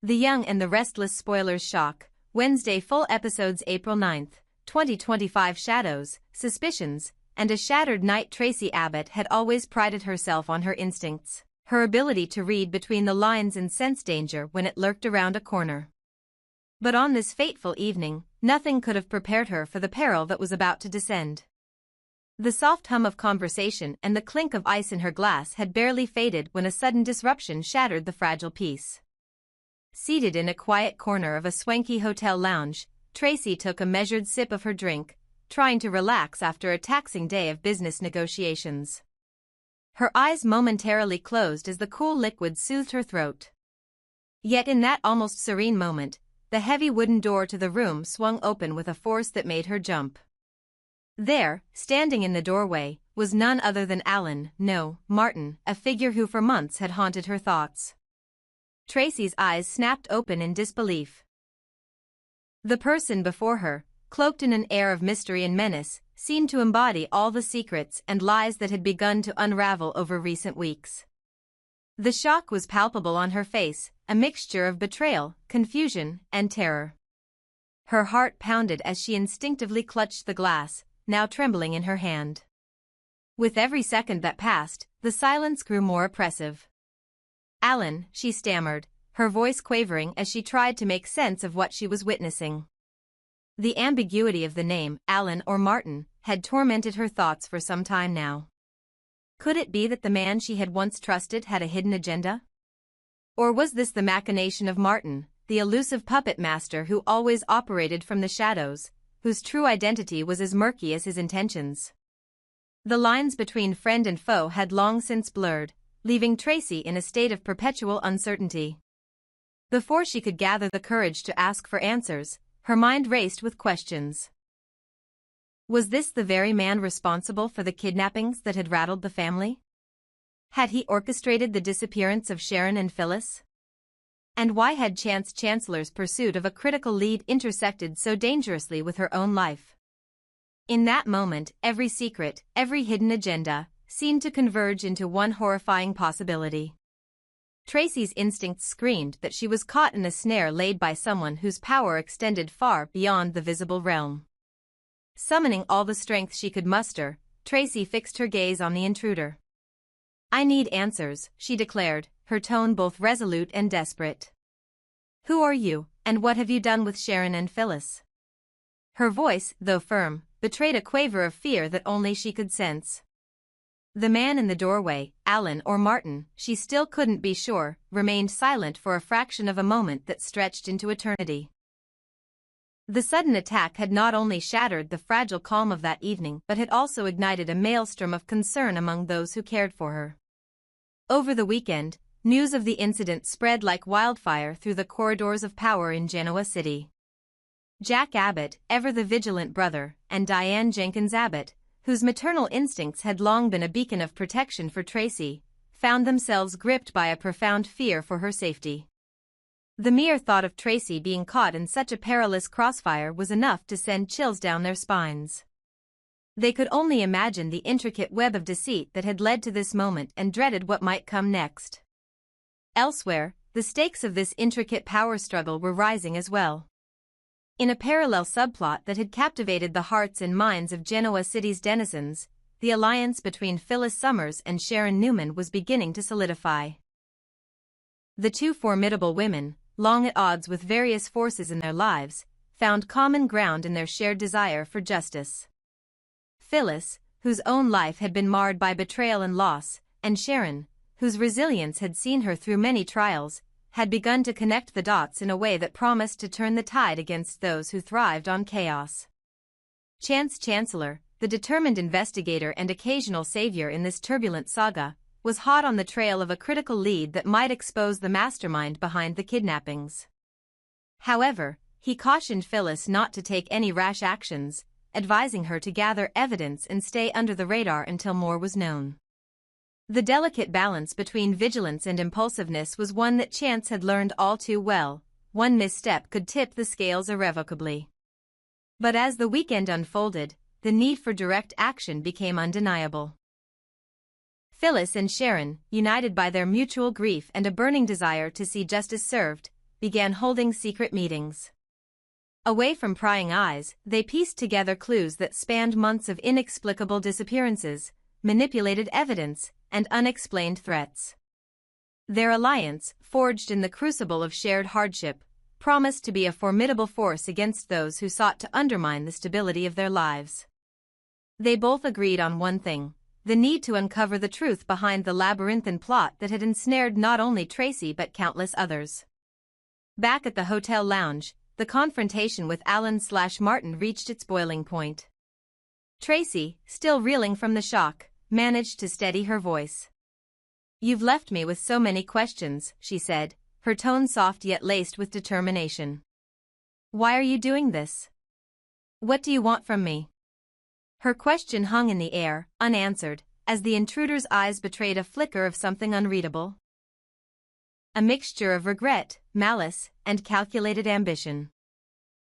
The Young and the Restless spoilers shock. Wednesday full episodes April 9, 2025 Shadows, suspicions, and a shattered night. Tracy Abbott had always prided herself on her instincts, her ability to read between the lines and sense danger when it lurked around a corner. But on this fateful evening, nothing could have prepared her for the peril that was about to descend. The soft hum of conversation and the clink of ice in her glass had barely faded when a sudden disruption shattered the fragile peace. Seated in a quiet corner of a swanky hotel lounge, Tracy took a measured sip of her drink, trying to relax after a taxing day of business negotiations. Her eyes momentarily closed as the cool liquid soothed her throat. Yet in that almost serene moment, the heavy wooden door to the room swung open with a force that made her jump. There, standing in the doorway, was none other than Martin, a figure who for months had haunted her thoughts. Tracy's eyes snapped open in disbelief. The person before her, cloaked in an air of mystery and menace, seemed to embody all the secrets and lies that had begun to unravel over recent weeks. The shock was palpable on her face, a mixture of betrayal, confusion, and terror. Her heart pounded as she instinctively clutched the glass, now trembling in her hand. With every second that passed, the silence grew more oppressive. "Alan," she stammered, her voice quavering as she tried to make sense of what she was witnessing. The ambiguity of the name, Alan or Martin, had tormented her thoughts for some time now. Could it be that the man she had once trusted had a hidden agenda? Or was this the machination of Martin, the elusive puppet master who always operated from the shadows, whose true identity was as murky as his intentions? The lines between friend and foe had long since blurred, leaving Tracy in a state of perpetual uncertainty. Before she could gather the courage to ask for answers, her mind raced with questions. Was this the very man responsible for the kidnappings that had rattled the family? Had he orchestrated the disappearance of Sharon and Phyllis? And why had Chance Chancellor's pursuit of a critical lead intersected so dangerously with her own life? In that moment, every secret, every hidden agenda, seemed to converge into one horrifying possibility. Tracy's instincts screamed that she was caught in a snare laid by someone whose power extended far beyond the visible realm. Summoning all the strength she could muster, Tracy fixed her gaze on the intruder. "I need answers," she declared, her tone both resolute and desperate. "Who are you, and what have you done with Sharon and Phyllis?" Her voice, though firm, betrayed a quaver of fear that only she could sense. The man in the doorway, Alan or Martin, she still couldn't be sure, remained silent for a fraction of a moment that stretched into eternity. The sudden attack had not only shattered the fragile calm of that evening but had also ignited a maelstrom of concern among those who cared for her. Over the weekend, news of the incident spread like wildfire through the corridors of power in Genoa City. Jack Abbott, ever the vigilant brother, and Diane Jenkins Abbott, whose maternal instincts had long been a beacon of protection for Tracy, found themselves gripped by a profound fear for her safety. The mere thought of Tracy being caught in such a perilous crossfire was enough to send chills down their spines. They could only imagine the intricate web of deceit that had led to this moment and dreaded what might come next. Elsewhere, the stakes of this intricate power struggle were rising as well. In a parallel subplot that had captivated the hearts and minds of Genoa City's denizens, the alliance between Phyllis Summers and Sharon Newman was beginning to solidify. The two formidable women, long at odds with various forces in their lives, found common ground in their shared desire for justice. Phyllis, whose own life had been marred by betrayal and loss, and Sharon, whose resilience had seen her through many trials, had begun to connect the dots in a way that promised to turn the tide against those who thrived on chaos. Chance Chancellor, the determined investigator and occasional savior in this turbulent saga, was hot on the trail of a critical lead that might expose the mastermind behind the kidnappings. However, he cautioned Phyllis not to take any rash actions, advising her to gather evidence and stay under the radar until more was known. The delicate balance between vigilance and impulsiveness was one that Chance had learned all too well. One misstep could tip the scales irrevocably. But as the weekend unfolded, the need for direct action became undeniable. Phyllis and Sharon, united by their mutual grief and a burning desire to see justice served, began holding secret meetings. Away from prying eyes, they pieced together clues that spanned months of inexplicable disappearances, manipulated evidence, and unexplained threats. Their alliance, forged in the crucible of shared hardship, promised to be a formidable force against those who sought to undermine the stability of their lives. They both agreed on one thing: the need to uncover the truth behind the labyrinthine plot that had ensnared not only Tracy but countless others. Back at the hotel lounge, the confrontation with Alan/Martin reached its boiling point. Tracy, still reeling from the shock, managed to steady her voice. "You've left me with so many questions," she said, her tone soft yet laced with determination. "Why are you doing this? What do you want from me?" Her question hung in the air, unanswered, as the intruder's eyes betrayed a flicker of something unreadable. A mixture of regret, malice, and calculated ambition.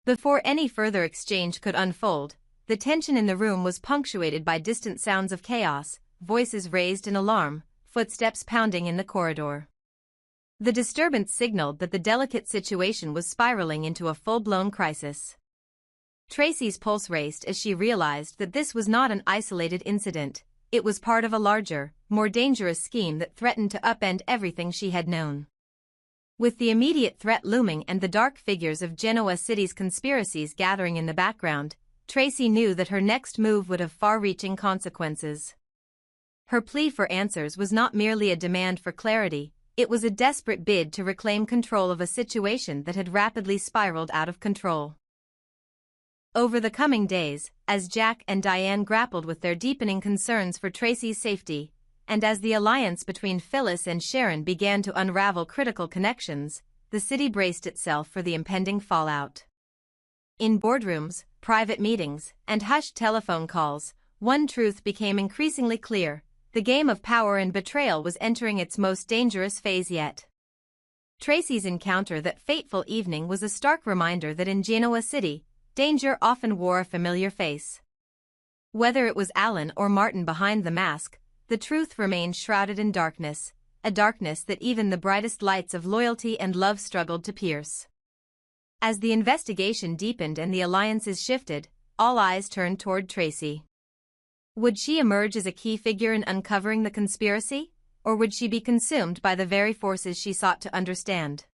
Before any further exchange could unfold, the tension in the room was punctuated by distant sounds of chaos, voices raised in alarm, footsteps pounding in the corridor. The disturbance signaled that the delicate situation was spiraling into a full-blown crisis. Tracy's pulse raced as she realized that this was not an isolated incident. It was part of a larger, more dangerous scheme that threatened to upend everything she had known. With the immediate threat looming and the dark figures of Genoa City's conspiracies gathering in the background, Tracy knew that her next move would have far-reaching consequences. Her plea for answers was not merely a demand for clarity, it was a desperate bid to reclaim control of a situation that had rapidly spiraled out of control. Over the coming days, as Jack and Diane grappled with their deepening concerns for Tracy's safety, and as the alliance between Phyllis and Sharon began to unravel critical connections, the city braced itself for the impending fallout. In boardrooms, private meetings, and hushed telephone calls, one truth became increasingly clear: the game of power and betrayal was entering its most dangerous phase yet. Tracy's encounter that fateful evening was a stark reminder that in Genoa City, danger often wore a familiar face. Whether it was Alan or Martin behind the mask, the truth remained shrouded in darkness, a darkness that even the brightest lights of loyalty and love struggled to pierce. As the investigation deepened and the alliances shifted, all eyes turned toward Tracy. Would she emerge as a key figure in uncovering the conspiracy, or would she be consumed by the very forces she sought to understand?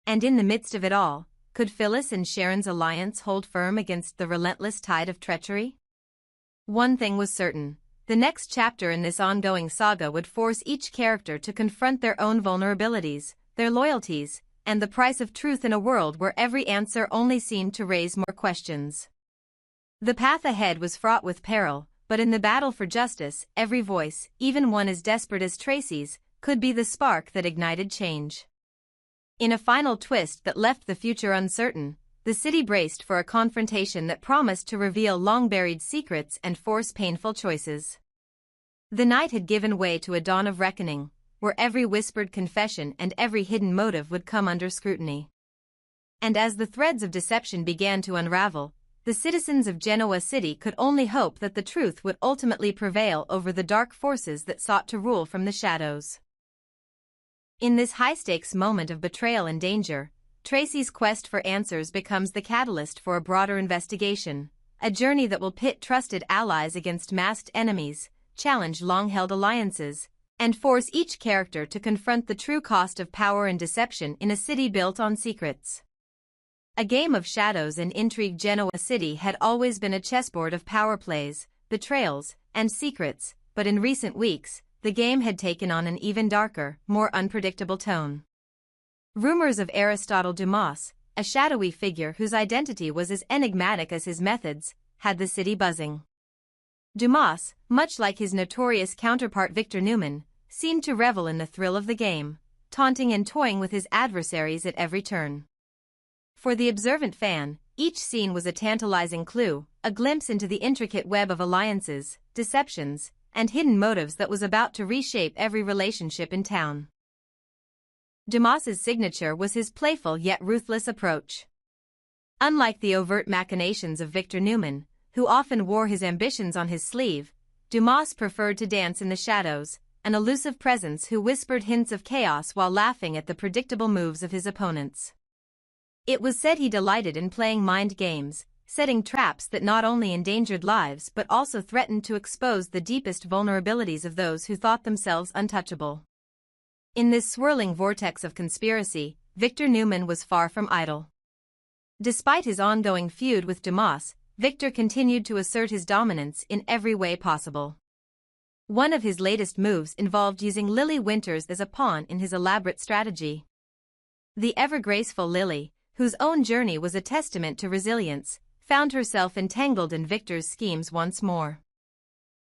And in the midst of it all, could Phyllis and Sharon's alliance hold firm against the relentless tide of treachery? One thing was certain: the next chapter in this ongoing saga would force each character to confront their own vulnerabilities, their loyalties, and the price of truth in a world where every answer only seemed to raise more questions. The path ahead was fraught with peril, but in the battle for justice, every voice, even one as desperate as Tracy's, could be the spark that ignited change. In a final twist that left the future uncertain, the city braced for a confrontation that promised to reveal long-buried secrets and force painful choices. The night had given way to a dawn of reckoning, where every whispered confession and every hidden motive would come under scrutiny. And as the threads of deception began to unravel, the citizens of Genoa City could only hope that the truth would ultimately prevail over the dark forces that sought to rule from the shadows. In this high-stakes moment of betrayal and danger, Tracy's quest for answers becomes the catalyst for a broader investigation, a journey that will pit trusted allies against masked enemies, challenge long-held alliances, and force each character to confront the true cost of power and deception in a city built on secrets. A game of shadows and intrigue. Genoa City had always been a chessboard of power plays, betrayals, and secrets, but in recent weeks, the game had taken on an even darker, more unpredictable tone. Rumors of Aristotle Dumas, a shadowy figure whose identity was as enigmatic as his methods, had the city buzzing. Dumas, much like his notorious counterpart Victor Newman, seemed to revel in the thrill of the game, taunting and toying with his adversaries at every turn. For the observant fan, each scene was a tantalizing clue, a glimpse into the intricate web of alliances, deceptions, and hidden motives that was about to reshape every relationship in town. Dumas's signature was his playful yet ruthless approach. Unlike the overt machinations of Victor Newman, who often wore his ambitions on his sleeve, Dumas preferred to dance in the shadows, an elusive presence who whispered hints of chaos while laughing at the predictable moves of his opponents. It was said he delighted in playing mind games, setting traps that not only endangered lives but also threatened to expose the deepest vulnerabilities of those who thought themselves untouchable. In this swirling vortex of conspiracy, Victor Newman was far from idle. Despite his ongoing feud with Dumas, Victor continued to assert his dominance in every way possible. One of his latest moves involved using Lily Winters as a pawn in his elaborate strategy. The ever-graceful Lily, whose own journey was a testament to resilience, found herself entangled in Victor's schemes once more.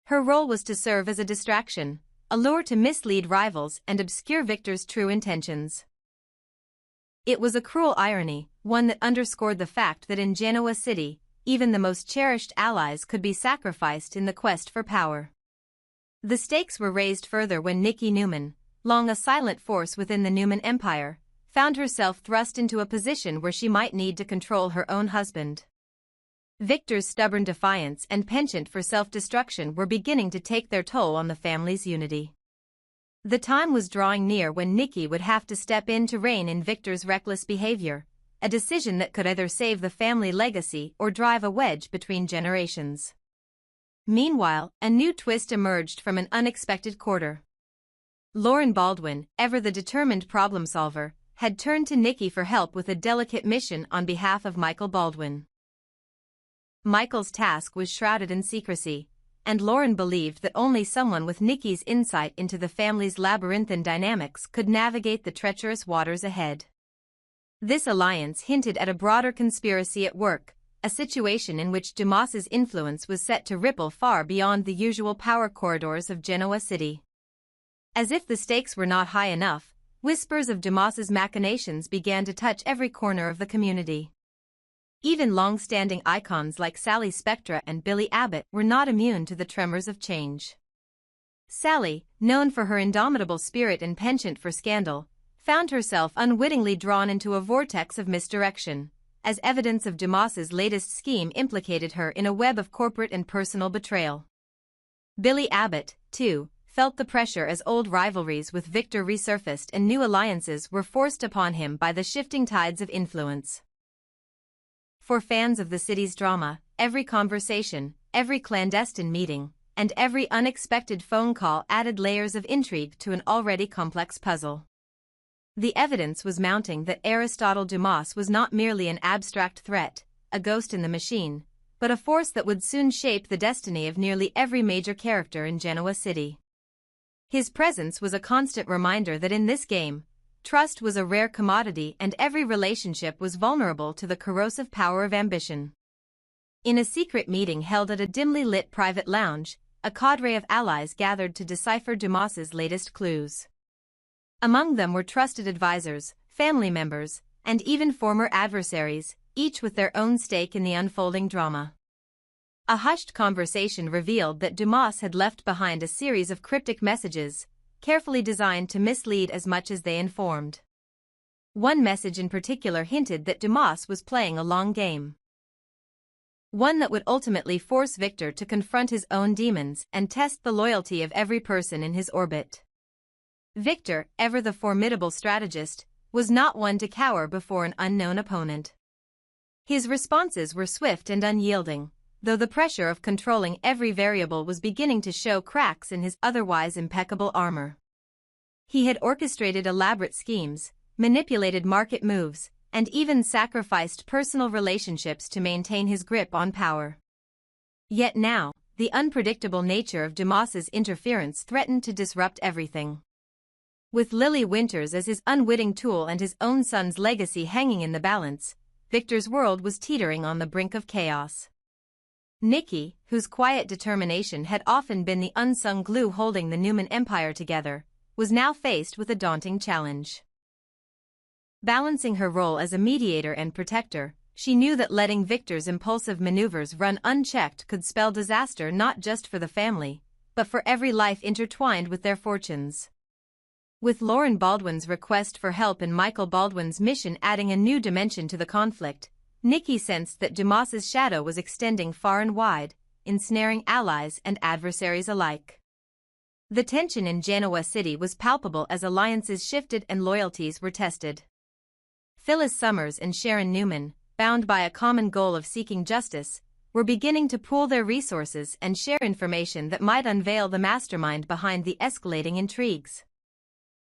Her role was to serve as a distraction, a lure to mislead rivals and obscure Victor's true intentions. It was a cruel irony, one that underscored the fact that in Genoa City, even the most cherished allies could be sacrificed in the quest for power. The stakes were raised further when Nikki Newman, long a silent force within the Newman Empire, found herself thrust into a position where she might need to control her own husband. Victor's stubborn defiance and penchant for self-destruction were beginning to take their toll on the family's unity. The time was drawing near when Nikki would have to step in to rein in Victor's reckless behavior, a decision that could either save the family legacy or drive a wedge between generations. Meanwhile, a new twist emerged from an unexpected quarter. Lauren Baldwin, ever the determined problem solver, had turned to Nikki for help with a delicate mission on behalf of Michael Baldwin. Michael's task was shrouded in secrecy, and Lauren believed that only someone with Nikki's insight into the family's labyrinthine dynamics could navigate the treacherous waters ahead. This alliance hinted at a broader conspiracy at work, a situation in which Dumas's influence was set to ripple far beyond the usual power corridors of Genoa City. As if the stakes were not high enough, whispers of Dumas's machinations began to touch every corner of the community. Even long-standing icons like Sally Spectra and Billy Abbott were not immune to the tremors of change. Sally, known for her indomitable spirit and penchant for scandal, found herself unwittingly drawn into a vortex of misdirection, as evidence of Dumas's latest scheme implicated her in a web of corporate and personal betrayal. Billy Abbott, too, felt the pressure as old rivalries with Victor resurfaced and new alliances were forced upon him by the shifting tides of influence. For fans of the city's drama, every conversation, every clandestine meeting, and every unexpected phone call added layers of intrigue to an already complex puzzle. The evidence was mounting that Aristotle Dumas was not merely an abstract threat, a ghost in the machine, but a force that would soon shape the destiny of nearly every major character in Genoa City. His presence was a constant reminder that in this game, trust was a rare commodity and every relationship was vulnerable to the corrosive power of ambition. In a secret meeting held at a dimly lit private lounge, a cadre of allies gathered to decipher Dumas's latest clues. Among them were trusted advisors, family members, and even former adversaries, each with their own stake in the unfolding drama. A hushed conversation revealed that Dumas had left behind a series of cryptic messages, carefully designed to mislead as much as they informed. One message in particular hinted that Dumas was playing a long game. One that would ultimately force Victor to confront his own demons and test the loyalty of every person in his orbit. Victor, ever the formidable strategist, was not one to cower before an unknown opponent. His responses were swift and unyielding, though the pressure of controlling every variable was beginning to show cracks in his otherwise impeccable armor. He had orchestrated elaborate schemes, manipulated market moves, and even sacrificed personal relationships to maintain his grip on power. Yet now, the unpredictable nature of Dumas's interference threatened to disrupt everything. With Lily Winters as his unwitting tool and his own son's legacy hanging in the balance, Victor's world was teetering on the brink of chaos. Nikki, whose quiet determination had often been the unsung glue holding the Newman Empire together, was now faced with a daunting challenge. Balancing her role as a mediator and protector, she knew that letting Victor's impulsive maneuvers run unchecked could spell disaster not just for the family, but for every life intertwined with their fortunes. With Lauren Baldwin's request for help and Michael Baldwin's mission adding a new dimension to the conflict, Nikki sensed that Dumas's shadow was extending far and wide, ensnaring allies and adversaries alike. The tension in Genoa City was palpable as alliances shifted and loyalties were tested. Phyllis Summers and Sharon Newman, bound by a common goal of seeking justice, were beginning to pool their resources and share information that might unveil the mastermind behind the escalating intrigues.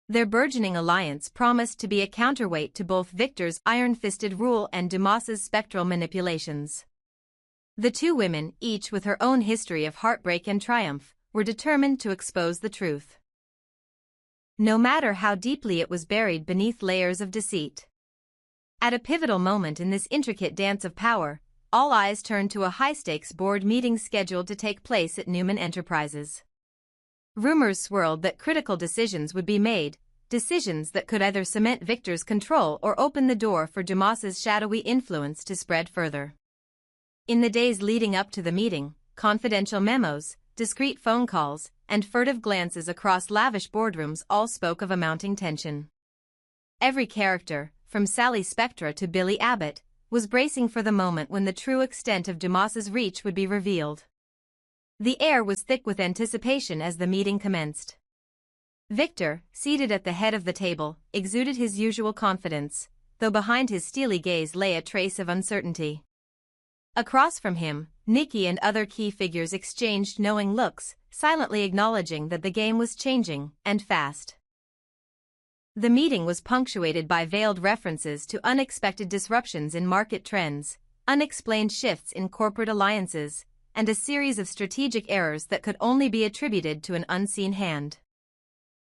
Their burgeoning alliance promised to be a counterweight to both Victor's iron-fisted rule and Dumas's spectral manipulations. The two women, each with her own history of heartbreak and triumph, were determined to expose the truth, no matter how deeply it was buried beneath layers of deceit. At a pivotal moment in this intricate dance of power, all eyes turned to a high-stakes board meeting scheduled to take place at Newman Enterprises. Rumors swirled that critical decisions would be made, decisions that could either cement Victor's control or open the door for Dumas's shadowy influence to spread further. In the days leading up to the meeting, confidential memos, discreet phone calls, and furtive glances across lavish boardrooms all spoke of a mounting tension. Every character, from Sally Spectra to Billy Abbott, was bracing for the moment when the true extent of Dumas's reach would be revealed. The air was thick with anticipation as the meeting commenced. Victor, seated at the head of the table, exuded his usual confidence, though behind his steely gaze lay a trace of uncertainty. Across from him, Nikki and other key figures exchanged knowing looks, silently acknowledging that the game was changing, and fast. The meeting was punctuated by veiled references to unexpected disruptions in market trends, unexplained shifts in corporate alliances, and a series of strategic errors that could only be attributed to an unseen hand.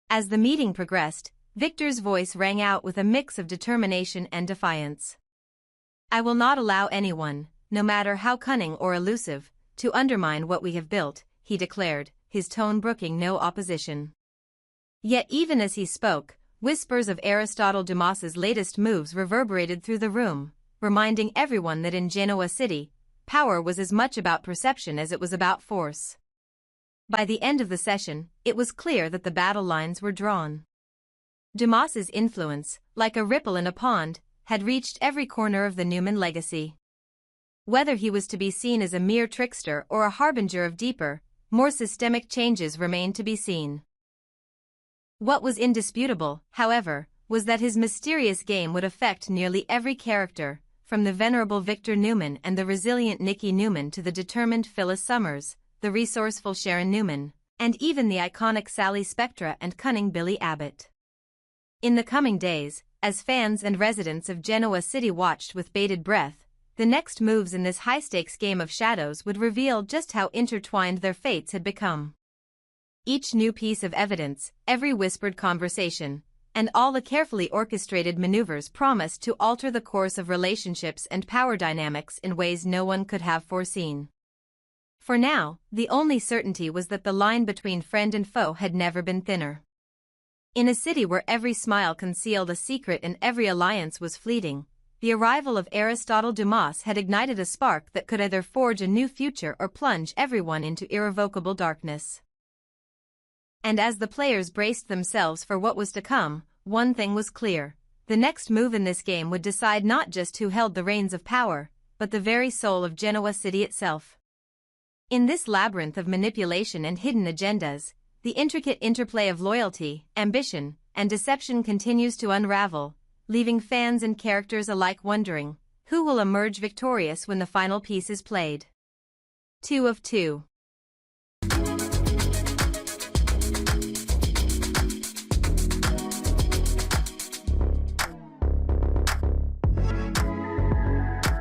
As the meeting progressed, Victor's voice rang out with a mix of determination and defiance. "I will not allow anyone, no matter how cunning or elusive, to undermine what we have built," he declared, his tone brooking no opposition. Yet even as he spoke, whispers of Aristotle Dumas's latest moves reverberated through the room, reminding everyone that in Genoa City, power was as much about perception as it was about force. By the end of the session, it was clear that the battle lines were drawn. Dumas's influence, like a ripple in a pond, had reached every corner of the Newman legacy. Whether he was to be seen as a mere trickster or a harbinger of deeper, more systemic changes remained to be seen. What was indisputable, however, was that his mysterious game would affect nearly every character, from the venerable Victor Newman and the resilient Nikki Newman to the determined Phyllis Summers, the resourceful Sharon Newman, and even the iconic Sally Spectra and cunning Billy Abbott. In the coming days, as fans and residents of Genoa City watched with bated breath, the next moves in this high-stakes game of shadows would reveal just how intertwined their fates had become. Each new piece of evidence, every whispered conversation, and all the carefully orchestrated maneuvers promised to alter the course of relationships and power dynamics in ways no one could have foreseen. For now, the only certainty was that the line between friend and foe had never been thinner. In a city where every smile concealed a secret and every alliance was fleeting, the arrival of Aristotle Dumas had ignited a spark that could either forge a new future or plunge everyone into irrevocable darkness. And as the players braced themselves for what was to come, one thing was clear: the next move in this game would decide not just who held the reins of power, but the very soul of Genoa City itself. In this labyrinth of manipulation and hidden agendas, the intricate interplay of loyalty, ambition, and deception continues to unravel, leaving fans and characters alike wondering, who will emerge victorious when the final piece is played? 2 of 2.